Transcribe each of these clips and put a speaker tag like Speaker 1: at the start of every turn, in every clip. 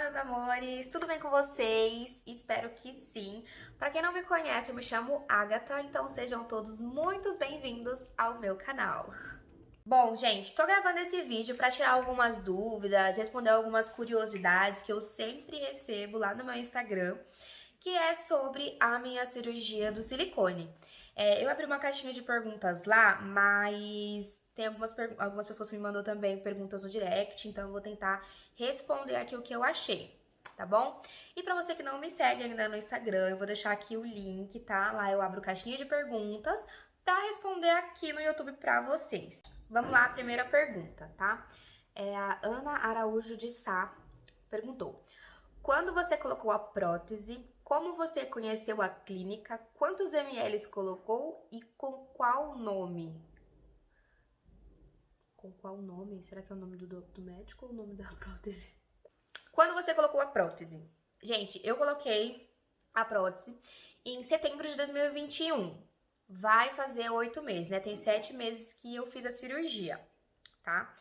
Speaker 1: meus amores, tudo bem com vocês? Espero que sim. Para quem não me conhece, eu me chamo Agatha, então sejam todos muito bem-vindos ao meu canal. Bom, gente, tô gravando esse vídeo para tirar algumas dúvidas, responder algumas curiosidades que eu sempre recebo lá no meu Instagram, que é sobre a minha cirurgia do silicone. Eu abri uma caixinha de perguntas lá, mas tem algumas pessoas que me mandou também perguntas no direct, então eu vou tentar responder aqui o que eu achei, tá bom? E pra você que não me segue ainda no Instagram, eu vou deixar aqui o link, tá? Lá eu abro caixinha de perguntas pra responder aqui no YouTube pra vocês. Vamos lá, a primeira pergunta, tá? A Ana Araújo de Sá perguntou: quando você colocou a prótese, como você conheceu a clínica? Quantos ml colocou e com qual nome? Com qual nome? Será que é o nome do médico ou o nome da prótese? Quando você colocou a prótese? Gente, eu coloquei a prótese em setembro de 2021. Vai fazer 8 meses, né? Tem 7 meses que eu fiz a cirurgia, tá?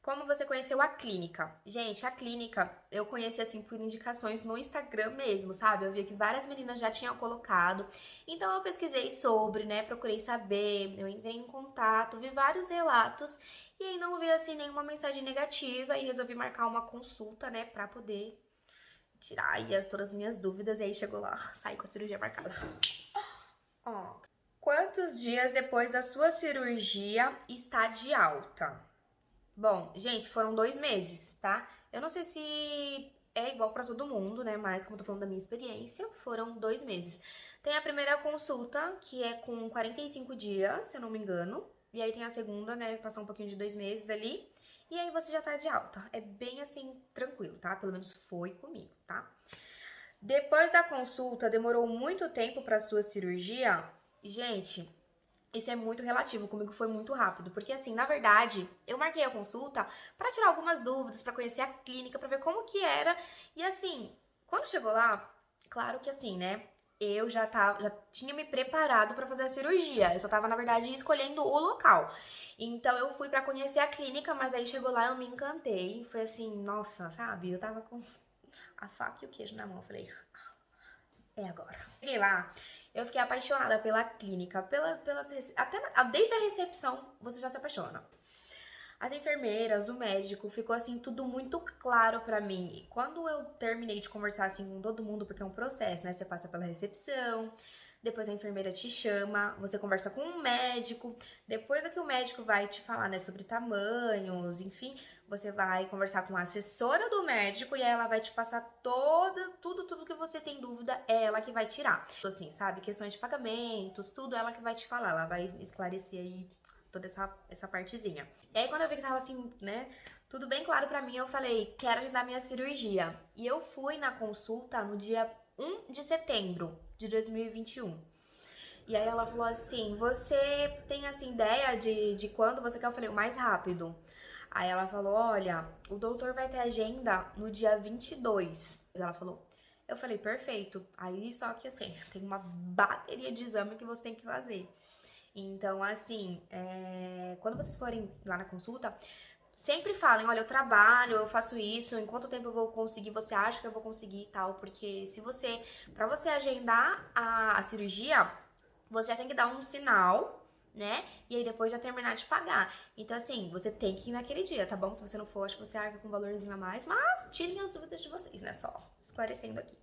Speaker 1: Como você conheceu a clínica? Gente, a clínica eu conheci assim por indicações no Instagram mesmo, sabe? Eu vi que várias meninas já tinham colocado. Então eu pesquisei sobre, né? Procurei saber, eu entrei em contato, vi vários relatos e aí não vi assim nenhuma mensagem negativa e resolvi marcar uma consulta, né, pra poder tirar aí todas as minhas dúvidas e aí chegou lá, saí com a cirurgia marcada. Ó, quantos dias depois da sua cirurgia está de alta? Bom, gente, foram 2 meses, tá? Eu não sei se é igual pra todo mundo, né? Mas como eu tô falando da minha experiência, foram 2 meses. Tem a primeira consulta, que é com 45 dias, se eu não me engano. E aí tem a segunda, né? Passou um pouquinho de 2 meses ali. E aí você já tá de alta. É bem assim, tranquilo, tá? Pelo menos foi comigo, tá? Depois da consulta, demorou muito tempo pra sua cirurgia? Gente, isso é muito relativo, comigo foi muito rápido, porque assim, na verdade, eu marquei a consulta pra tirar algumas dúvidas, pra conhecer a clínica, pra ver como que era. E assim, quando chegou lá, claro que assim, né? Eu já tinha me preparado pra fazer a cirurgia. Eu só tava, na verdade, escolhendo o local. Então eu fui pra conhecer a clínica, mas aí chegou lá, eu me encantei. Foi assim, nossa, sabe? Eu tava com a faca e o queijo na mão. Eu falei, é agora. Cheguei lá, eu fiquei apaixonada pela clínica, até desde a recepção você já se apaixona. As enfermeiras, o médico, ficou assim tudo muito claro pra mim. E quando eu terminei de conversar assim com todo mundo, porque é um processo, né? Você passa pela recepção, depois a enfermeira te chama, você conversa com um médico, depois é que o médico vai te falar, né, sobre tamanhos, enfim, você vai conversar com a assessora do médico e aí ela vai te passar tudo que você tem dúvida, é ela que vai tirar. Assim, sabe, questões de pagamentos, tudo ela que vai te falar, ela vai esclarecer aí toda essa partezinha. E aí quando eu vi que tava assim, né, tudo bem claro pra mim, eu falei, quero agendar minha cirurgia. E eu fui na consulta no dia 1 de setembro de 2021. E aí ela falou assim, você tem assim ideia de quando você quer? Eu falei, o mais rápido. Aí ela falou, olha, o doutor vai ter agenda no dia 22. Ela falou, eu falei, perfeito. Aí só que assim, tem uma bateria de exame que você tem que fazer. Então, assim, quando vocês forem lá na consulta, sempre falem, olha, eu trabalho, eu faço isso, em quanto tempo eu vou conseguir, você acha que eu vou conseguir e tal, porque pra você agendar a cirurgia, você já tem que dar um sinal, né? E aí depois já terminar de pagar. Então, assim, você tem que ir naquele dia, tá bom? Se você não for, acho que você arca com um valorzinho a mais, mas tirem as dúvidas de vocês, né? Só esclarecendo aqui.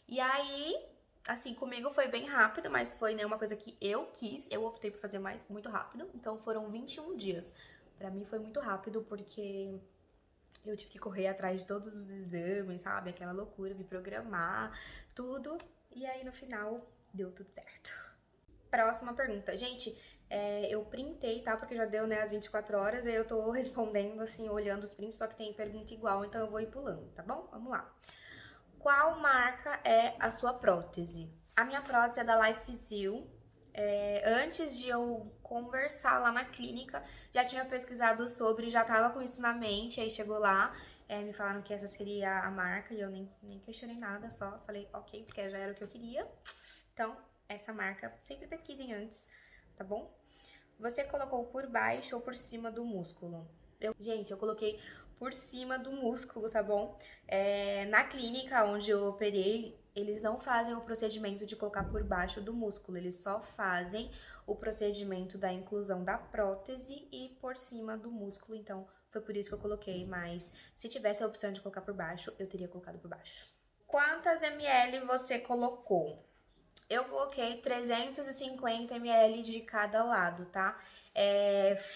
Speaker 1: E aí, assim, comigo foi bem rápido, mas foi, né, uma coisa que eu quis, eu optei por fazer mais, muito rápido, então foram 21 dias. Pra mim foi muito rápido, porque eu tive que correr atrás de todos os exames, sabe? Aquela loucura, me programar, tudo. E aí, no final, deu tudo certo. Próxima pergunta. Gente, eu printei, tá? Porque já deu, né, as 24 horas, aí eu tô respondendo, assim, olhando os prints, só que tem pergunta igual, então eu vou ir pulando, tá bom? Vamos lá. Qual marca é a sua prótese? A minha prótese é da LifeZeal. Antes de eu conversar lá na clínica, já tinha pesquisado sobre, já tava com isso na mente, aí chegou lá, me falaram que essa seria a marca e eu nem questionei nada, só falei ok, porque já era o que eu queria. Então, essa marca, sempre pesquisem antes, tá bom? Você colocou por baixo ou por cima do músculo? Gente, eu coloquei por cima do músculo, tá bom? Na clínica onde eu operei, eles não fazem o procedimento de colocar por baixo do músculo, eles só fazem o procedimento da inclusão da prótese e por cima do músculo, então foi por isso que eu coloquei, mas se tivesse a opção de colocar por baixo, eu teria colocado por baixo. Quantas ml você colocou? Eu coloquei 350 ml de cada lado, tá?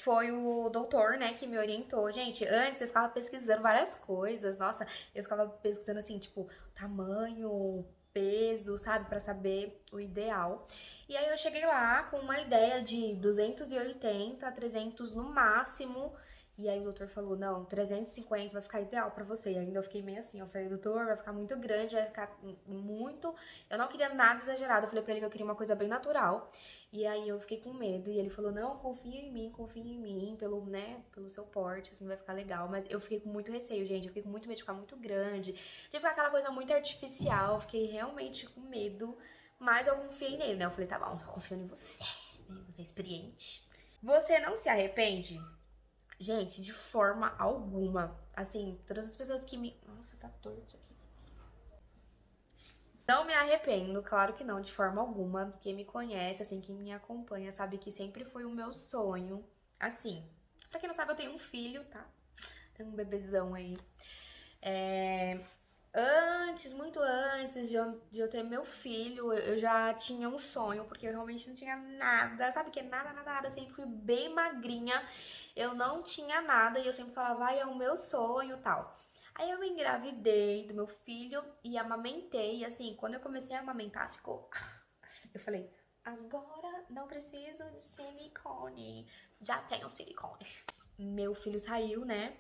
Speaker 1: Foi o doutor, né, que me orientou. Gente, antes eu ficava pesquisando várias coisas. Nossa, eu ficava pesquisando assim, tipo, tamanho, peso, sabe? Pra saber o ideal. E aí eu cheguei lá com uma ideia de 280, 300 no máximo. E aí o doutor falou, não, 350 vai ficar ideal pra você. E ainda eu fiquei meio assim, eu falei, doutor, vai ficar muito grande, vai ficar muito... Eu não queria nada exagerado, eu falei pra ele que eu queria uma coisa bem natural. E aí eu fiquei com medo, e ele falou, não, confia em mim, pelo, né, pelo seu porte, assim, vai ficar legal. Mas eu fiquei com muito receio, gente, eu fiquei com muito medo de ficar muito grande, de ficar aquela coisa muito artificial, eu fiquei realmente com medo, mas eu confiei nele, né, eu falei, tá bom, tô confiando em você, né, você é experiente. Você não se arrepende? Gente, de forma alguma. Assim, todas as pessoas que me... Nossa, tá torto isso aqui. Não me arrependo, claro que não, de forma alguma. Quem me conhece, assim, quem me acompanha, sabe que sempre foi o meu sonho. Assim, pra quem não sabe, eu tenho um filho, tá? Tenho um bebezão aí. Antes, muito antes de eu ter meu filho, eu já tinha um sonho, porque eu realmente não tinha nada, sabe que nada, eu sempre fui bem magrinha, eu não tinha nada e eu sempre falava, ai, é o meu sonho e tal. Aí eu engravidei do meu filho e amamentei, e assim, quando eu comecei a amamentar, ficou... Eu falei, agora não preciso de silicone, já tenho silicone. Meu filho saiu, né,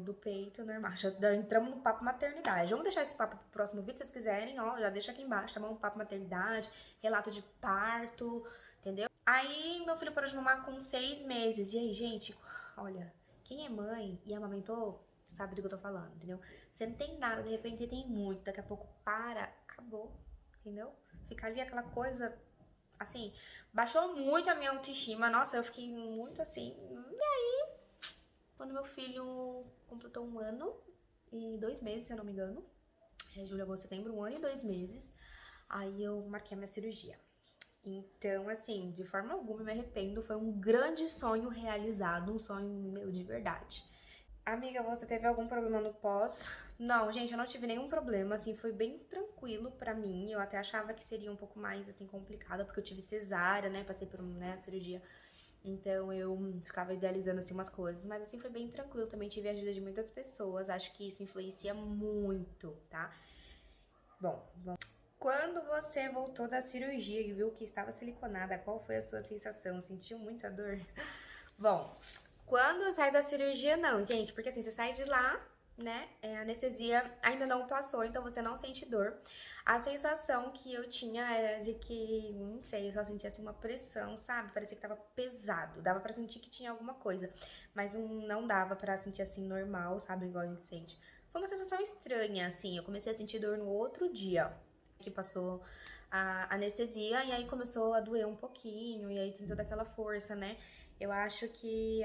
Speaker 1: do peito normal. Já entramos no papo maternidade. Vamos deixar esse papo pro próximo vídeo, se vocês quiserem, ó, já deixa aqui embaixo, tá bom? Papo maternidade, relato de parto, entendeu? Aí, meu filho parou de mamar com 6 meses. E aí, gente, olha, quem é mãe e amamentou, sabe do que eu tô falando, entendeu? Você não tem nada, de repente você tem muito, daqui a pouco para, acabou, entendeu? Fica ali aquela coisa, assim, baixou muito a minha autoestima. Nossa, eu fiquei muito assim... Quando meu filho completou 1 ano e 2 meses, se eu não me engano, julho, agosto, setembro, 1 ano e 2 meses, aí eu marquei a minha cirurgia. Então, assim, de forma alguma eu me arrependo, foi um grande sonho realizado, um sonho meu de verdade. Amiga, você teve algum problema no pós? Não, gente, eu não tive nenhum problema, assim, foi bem tranquilo pra mim. Eu até achava que seria um pouco mais, assim, complicado, porque eu tive cesárea, né, passei por, né, cirurgia. Então eu ficava idealizando assim umas coisas, mas assim foi bem tranquilo, também tive a ajuda de muitas pessoas, acho que isso influencia muito, tá? Bom, quando você voltou da cirurgia e viu que estava siliconada, qual foi a sua sensação? Sentiu muita dor? Bom, quando eu saí da cirurgia, não, gente, porque assim, você sai de lá, né, a anestesia ainda não passou, então você não sente dor. A sensação que eu tinha era de que, não sei, eu só sentia assim uma pressão, sabe? Parecia que tava pesado, dava pra sentir que tinha alguma coisa, mas não dava pra sentir assim normal, sabe? Igual a gente sente. Foi uma sensação estranha, assim, eu comecei a sentir dor no outro dia que passou a anestesia e aí começou a doer um pouquinho e aí tem toda aquela força, né? Eu acho que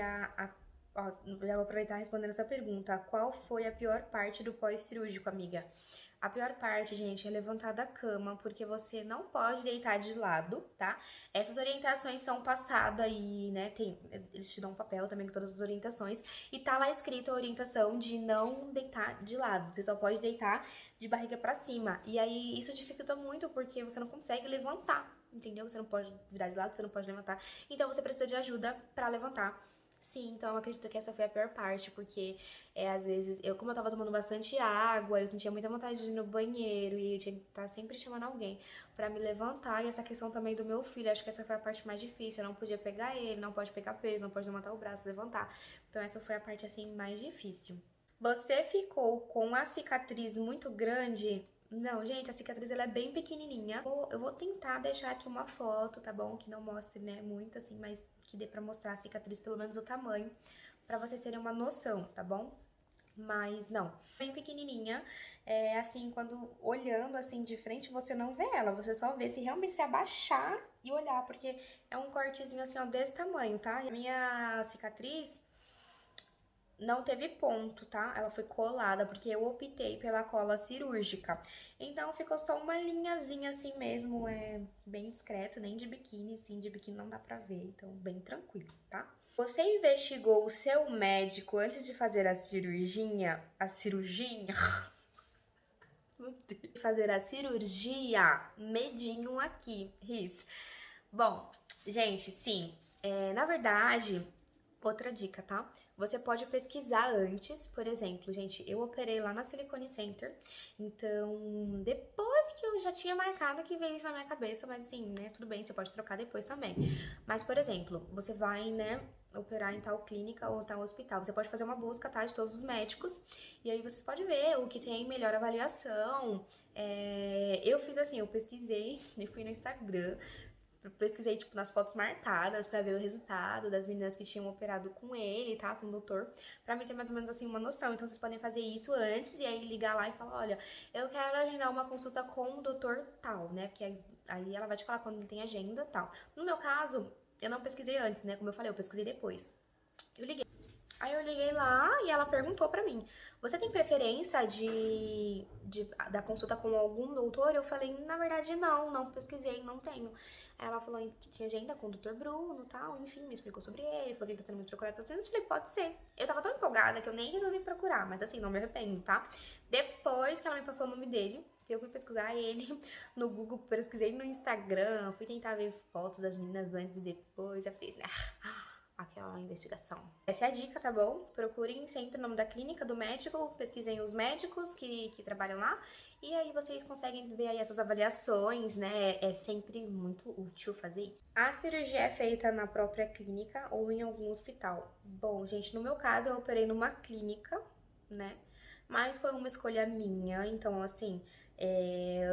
Speaker 1: ó, já vou aproveitar respondendo essa pergunta. Qual foi a pior parte do pós-cirúrgico, amiga? A pior parte, gente, é levantar da cama, porque você não pode deitar de lado, tá? Essas orientações são passadas e, né, eles te dão um papel também com todas as orientações. E tá lá escrito a orientação de não deitar de lado. Você só pode deitar de barriga pra cima. E aí, isso dificulta muito, porque você não consegue levantar, entendeu? Você não pode virar de lado, você não pode levantar. Então, você precisa de ajuda pra levantar. Sim, então eu acredito que essa foi a pior parte, porque às vezes, como eu tava tomando bastante água, eu sentia muita vontade de ir no banheiro e eu tinha que estar sempre chamando alguém pra me levantar. E essa questão também do meu filho, acho que essa foi a parte mais difícil. Eu não podia pegar ele, não pode pegar peso, não pode levantar o braço, levantar. Então essa foi a parte assim mais difícil. Você ficou com a cicatriz muito grande? Não, gente, a cicatriz ela é bem pequenininha. Eu vou tentar deixar aqui uma foto, tá bom? Que não mostre, né, muito assim, mas que dê pra mostrar a cicatriz, pelo menos o tamanho, pra vocês terem uma noção, tá bom? Mas não, bem pequenininha, assim, quando olhando assim de frente, você não vê ela, você só vê se realmente se abaixar e olhar, porque é um cortezinho assim, ó, desse tamanho, tá? E a minha cicatriz não teve ponto, tá? Ela foi colada, porque eu optei pela cola cirúrgica. Então, ficou só uma linhazinha assim mesmo, bem discreto, nem de biquíni, sim, de biquíni não dá pra ver, então bem tranquilo, tá? Você investigou o seu médico antes de fazer a cirurgia? A cirurgia? Meu Deus. Fazer a cirurgia? Medinho aqui, Riz. Bom, gente, sim, na verdade... Outra dica, tá? Você pode pesquisar antes, por exemplo, gente, eu operei lá na Silicone Center, então depois que eu já tinha marcado que veio isso na minha cabeça, mas assim, né, tudo bem, você pode trocar depois também. Mas, por exemplo, você vai, né, operar em tal clínica ou tal hospital, você pode fazer uma busca, tá, de todos os médicos, e aí vocês podem ver o que tem melhor avaliação. Eu fiz assim, eu pesquisei e fui no Instagram, pesquisei, tipo, nas fotos marcadas pra ver o resultado das meninas que tinham operado com ele, tá? Com o doutor, pra mim ter mais ou menos, assim, uma noção. Então, vocês podem fazer isso antes e aí ligar lá e falar, olha, eu quero agendar uma consulta com o doutor tal, né? Porque aí ela vai te falar quando ele tem agenda e tal. No meu caso, eu não pesquisei antes, né? Como eu falei, eu pesquisei depois. Eu liguei. Aí eu liguei lá e ela perguntou pra mim, você tem preferência da consulta com algum doutor? Eu falei, na verdade não pesquisei, não tenho. Aí ela falou que tinha agenda com o doutor Bruno e tal, enfim, me explicou sobre ele, falou que ele tá tendo muito procurado pra vocês. Eu falei, pode ser. Eu tava tão empolgada que eu nem resolvi procurar, mas assim, não me arrependo, tá? Depois que ela me passou o nome dele, eu fui pesquisar ele no Google, pesquisei no Instagram, fui tentar ver fotos das meninas antes e depois, já fiz, né? Aquela investigação. Essa é a dica, tá bom? Procurem sempre o nome da clínica, do médico, pesquisem os médicos que trabalham lá, e aí vocês conseguem ver aí essas avaliações, né? É sempre muito útil fazer isso. A cirurgia é feita na própria clínica ou em algum hospital? Bom, gente, no meu caso eu operei numa clínica, né? Mas foi uma escolha minha, então assim,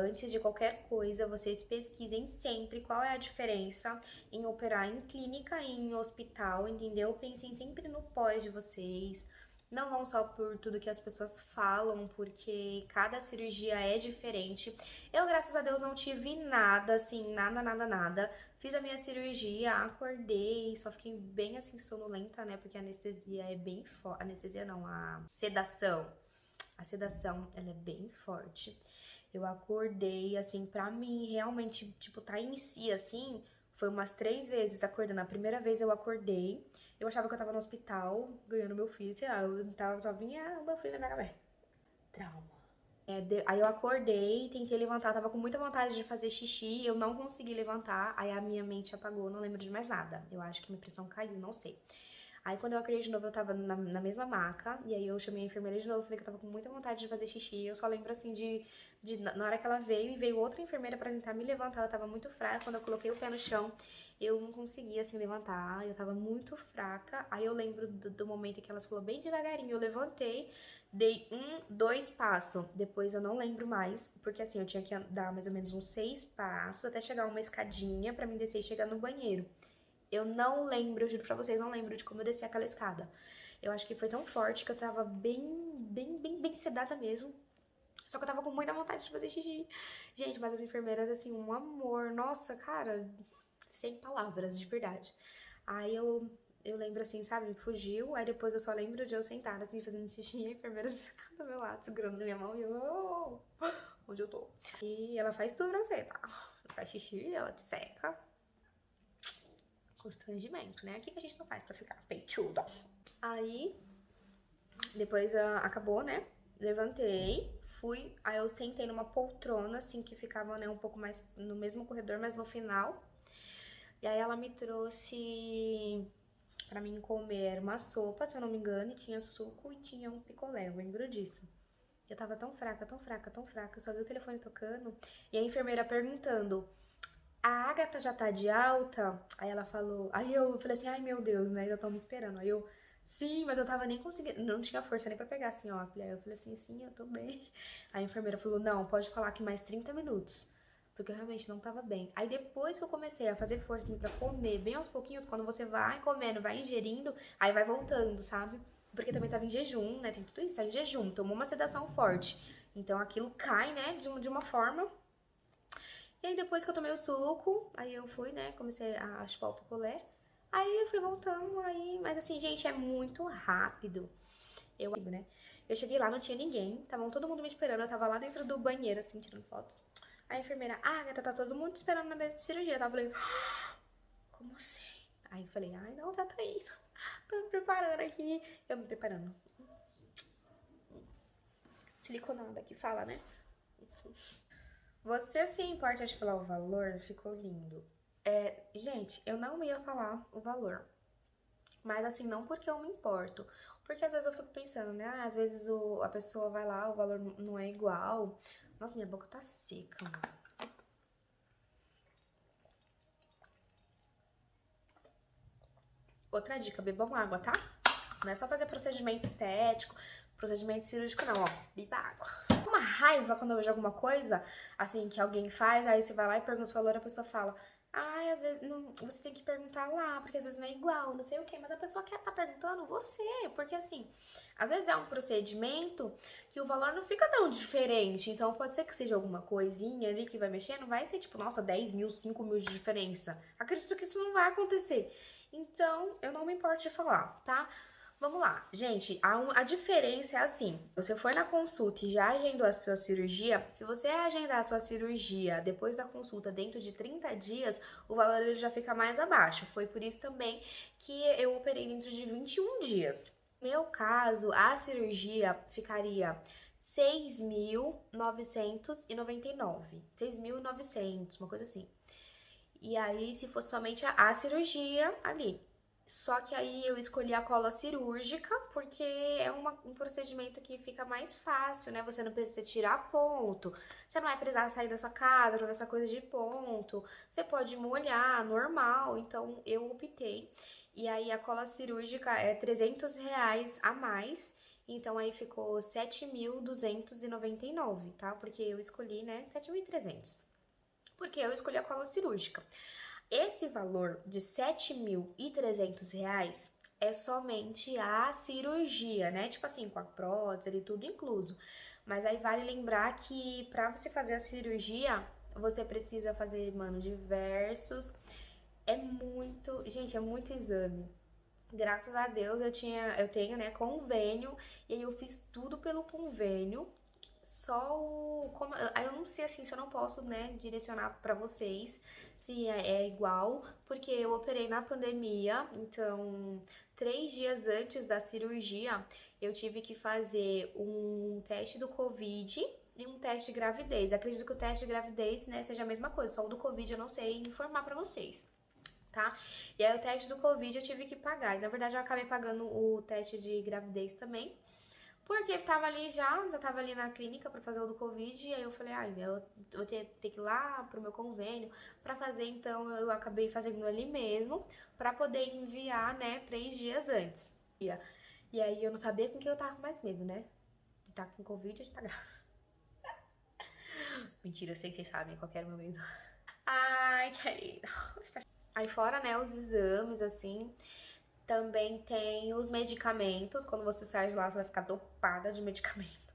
Speaker 1: antes de qualquer coisa, vocês pesquisem sempre qual é a diferença em operar em clínica e em hospital, entendeu? Pensem sempre no pós de vocês. Não vão só por tudo que as pessoas falam, porque cada cirurgia é diferente. Eu, graças a Deus, não tive nada, assim, nada. Fiz a minha cirurgia, acordei, só fiquei bem, assim, sonolenta, né? Porque a anestesia é bem forte. Anestesia não, a sedação. A sedação, ela é bem forte. Eu acordei, assim, pra mim, realmente, tipo, tá em si, assim, foi umas 3 vezes acordando. A primeira vez eu acordei, eu achava que eu tava no hospital, ganhando meu filho, sei lá, eu tava, só vinha o meu filho na minha cabeça. Trauma. Aí eu acordei, tentei levantar, tava com muita vontade de fazer xixi, eu não consegui levantar, aí a minha mente apagou, não lembro de mais nada. Eu acho que minha pressão caiu, não sei. Aí quando eu acordei de novo, eu tava na mesma maca, e aí eu chamei a enfermeira de novo, falei que eu tava com muita vontade de fazer xixi, eu só lembro assim na hora que ela veio, e veio outra enfermeira pra tentar me levantar, ela tava muito fraca, quando eu coloquei o pé no chão, eu não conseguia assim levantar, eu tava muito fraca, aí eu lembro do momento em que elas falou bem devagarinho, eu levantei, dei 2 passos, depois eu não lembro mais, porque assim, eu tinha que dar mais ou menos uns 6 passos até chegar uma escadinha pra mim descer e chegar no banheiro. Eu não lembro, eu juro pra vocês, não lembro de como eu desci aquela escada. Eu acho que foi tão forte que eu tava bem sedada mesmo. Só que eu tava com muita vontade de fazer xixi. Gente, mas as enfermeiras, assim, um amor. Nossa, cara, sem palavras, de verdade. Aí eu lembro assim, sabe, fugiu. Aí depois eu só lembro de eu sentada, assim, fazendo xixi. E a enfermeira do meu lado, segurando na minha mão. E eu, onde eu tô? E ela faz tudo pra você, tá? Ela faz xixi, ela te seca. Constrangimento, né? O que a gente não faz pra ficar peituda? Aí, depois acabou, né? Levantei, fui, aí eu sentei numa poltrona, assim, que ficava, né, um pouco mais no mesmo corredor, mas no final. E aí ela me trouxe pra mim comer uma sopa, se eu não me engano, e tinha suco e tinha um picolé, eu lembro disso. Eu tava tão fraca, eu só vi o telefone tocando e a enfermeira perguntando: a Agatha já tá de alta? Aí ela falou. Aí eu falei assim, ai meu Deus, né? Já estão me esperando. Aí eu, sim, mas eu tava nem conseguindo. Não tinha força nem pra pegar assim, ó. Aí eu falei assim, sim, eu tô bem. Aí a enfermeira falou, não, pode falar que mais 30 minutos. Porque eu realmente não tava bem. Aí depois que eu comecei a fazer força assim, pra comer, bem aos pouquinhos, quando você vai comendo, vai ingerindo, aí vai voltando, sabe? Porque também tava em jejum, né? Tem tudo isso, tá em jejum. Tomou uma sedação forte. Então aquilo cai, né? De uma forma. E aí depois que eu tomei o suco, aí eu fui, né, comecei a chupar o picolé. Aí eu fui voltando, aí... Mas assim, gente, é muito rápido. Né? Eu cheguei lá, não tinha ninguém. Tava todo mundo me esperando. Eu tava lá dentro do banheiro, assim, tirando fotos. A enfermeira, Agatha, tá todo mundo te esperando na mesa de cirurgia. Eu falei, como assim? Aí eu falei, ai, não, tá isso. Tô me preparando aqui. Eu me preparando. Siliconada que fala, né? Você se importa de falar o valor? Ficou lindo. Gente, eu não ia falar o valor. Mas assim, não porque eu me importo. Porque às vezes eu fico pensando, né? Às vezes a pessoa vai lá, o valor não é igual. Nossa, minha boca tá seca, mano. Outra dica, bebam água, tá? Não é só fazer procedimento estético, procedimento cirúrgico, não, ó. Beba água. Uma raiva quando eu vejo alguma coisa, assim, que alguém faz, aí você vai lá e pergunta o valor, a pessoa fala, ai, às vezes não, você tem que perguntar lá, porque às vezes não é igual, não sei o quê, mas a pessoa quer estar perguntando você, porque assim, às vezes é um procedimento que o valor não fica tão diferente, então pode ser que seja alguma coisinha ali que vai mexer, não vai ser tipo, nossa, 10 mil, 5 mil de diferença. Acredito que isso não vai acontecer. Então, eu não me importo de falar, tá? Vamos lá, gente, a diferença é assim, você foi na consulta e já agendou a sua cirurgia, se você agendar a sua cirurgia depois da consulta dentro de 30 dias, o valor ele já fica mais abaixo. Foi por isso também que eu operei dentro de 21 dias. No meu caso, a cirurgia ficaria 6.999, 6.900, uma coisa assim. E aí, se fosse somente a cirurgia ali. Só que aí eu escolhi a cola cirúrgica, porque é um procedimento que fica mais fácil, né? Você não precisa tirar ponto, você não vai precisar sair da sua casa pra essa coisa de ponto, você pode molhar, normal. Então eu optei. E aí a cola cirúrgica é R$ 300 a mais. Então aí ficou 7.299, tá? Porque eu escolhi, né, 7.300. Porque eu escolhi a cola cirúrgica. Esse valor de R$ 7.300 é somente a cirurgia, né? Tipo assim, com a prótese e tudo incluso. Mas aí vale lembrar que pra você fazer a cirurgia, você precisa fazer, mano, diversos. Gente, é muito exame. Graças a Deus eu tenho, né, convênio, e aí eu fiz tudo pelo convênio. Aí eu não sei assim se eu não posso, né, direcionar pra vocês se é igual, porque eu operei na pandemia, então 3 dias antes da cirurgia eu tive que fazer um teste do Covid e um teste de gravidez. Acredito que o teste de gravidez, né, seja a mesma coisa, só o do Covid eu não sei informar pra vocês. Tá? E aí o teste do Covid eu tive que pagar. E na verdade eu acabei pagando o teste de gravidez também. Porque eu tava ali na clínica pra fazer o do Covid, e aí eu falei, eu vou ter que ir lá pro meu convênio pra fazer, então eu acabei fazendo ali mesmo, pra poder enviar, né, 3 dias antes. E aí eu não sabia com que eu tava com mais medo, né? De estar com Covid ou de estar grávida. Mentira, eu sei que vocês sabem qual era o meu medo. Ai, querida. Aí fora, né, os exames, assim, também tem os medicamentos. Quando você sai de lá, você vai ficar dopada de medicamento.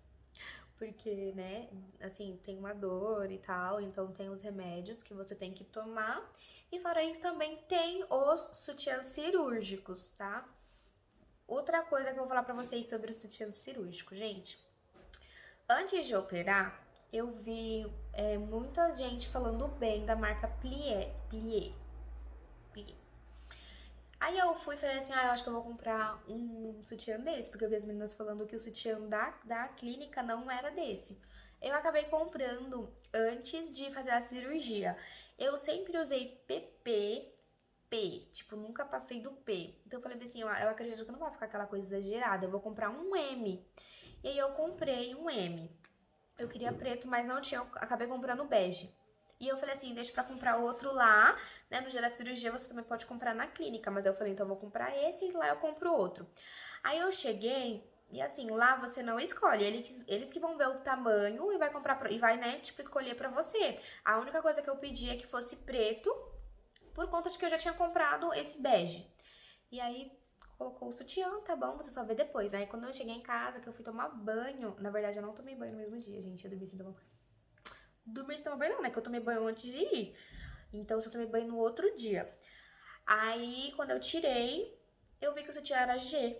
Speaker 1: Porque, né, assim, tem uma dor e tal, então tem os remédios que você tem que tomar. E fora isso, também tem os sutiãs cirúrgicos, tá? Outra coisa que eu vou falar pra vocês sobre o sutiã cirúrgico, gente. Antes de operar, eu vi muita gente falando bem da marca Plié. Aí eu fui e falei assim, eu acho que eu vou comprar um sutiã desse, porque eu vi as meninas falando que o sutiã da clínica não era desse. Eu acabei comprando antes de fazer a cirurgia. Eu sempre usei PP, tipo, nunca passei do P. Então eu falei assim, eu acredito que não vai ficar aquela coisa exagerada, eu vou comprar um M. E aí eu comprei um M. Eu queria preto, mas não tinha, eu acabei comprando bege. E eu falei assim, deixa pra comprar outro lá, né? No dia da cirurgia você também pode comprar na clínica. Mas eu falei, então eu vou comprar esse e lá eu compro outro. Aí eu cheguei e assim, lá você não escolhe. Eles que vão ver o tamanho e vai comprar, e vai, né, tipo, escolher pra você. A única coisa que eu pedi é que fosse preto, por conta de que eu já tinha comprado esse bege. E aí colocou o sutiã, tá bom, você só vê depois, né? E quando eu cheguei em casa, que eu fui tomar banho, na verdade eu não tomei banho no mesmo dia, gente, eu dormi sem tomar banho. Dormi sem tomar banho não, né? Que eu tomei banho antes de ir. Então, eu só tomei banho no outro dia. Aí, quando eu tirei, eu vi que o sutiã era G.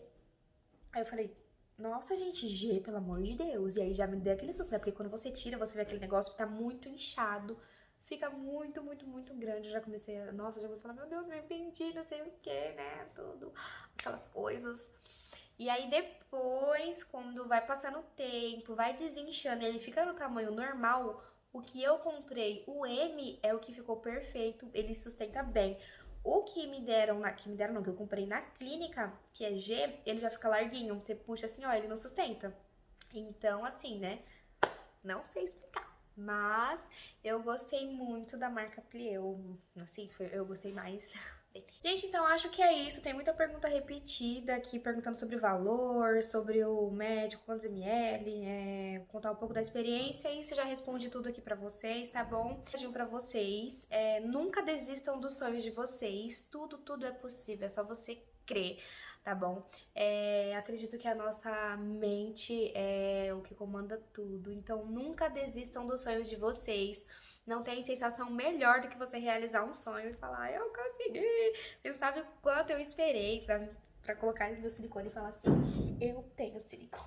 Speaker 1: Aí eu falei, nossa, gente, G, pelo amor de Deus. E aí já me deu aquele susto, né? Porque quando você tira, você vê aquele negócio que tá muito inchado. Fica muito, muito, muito grande. Eu já comecei a... Nossa, já comecei a falar, meu Deus, me arrependi, não sei o que, né? Tudo, aquelas coisas. E aí depois, quando vai passando o tempo, vai desinchando, ele fica no tamanho normal, o que eu comprei, o M, é o que ficou perfeito, ele sustenta bem. O que me deram, que me deram não, que eu comprei na clínica, que é G, ele já fica larguinho, você puxa assim, ó, ele não sustenta. Então, assim, né, não sei explicar. Mas eu gostei muito da marca Plieu, assim, eu gostei mais. Gente, então acho que é isso. Tem muita pergunta repetida aqui, perguntando sobre o valor, sobre o médico, quantos ml, contar um pouco da experiência. E isso já responde tudo aqui pra vocês, tá bom? Pedindo pra vocês, nunca desistam dos sonhos de vocês. Tudo é possível, é só você crer, tá bom? Acredito que a nossa mente é o que comanda tudo. Então nunca desistam dos sonhos de vocês. Não tem sensação melhor do que você realizar um sonho e falar, eu consegui. Você sabe o quanto eu esperei pra colocar esse meu silicone e falar assim, eu tenho silicone.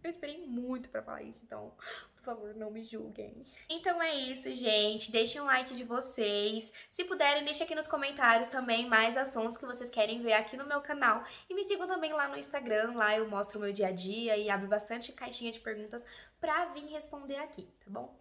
Speaker 1: Eu esperei muito pra falar isso, então, por favor, não me julguem. Então é isso, gente. Deixem um like de vocês. Se puderem, deixem aqui nos comentários também mais assuntos que vocês querem ver aqui no meu canal. E me sigam também lá no Instagram, lá eu mostro o meu dia a dia e abro bastante caixinha de perguntas pra vir responder aqui, tá bom?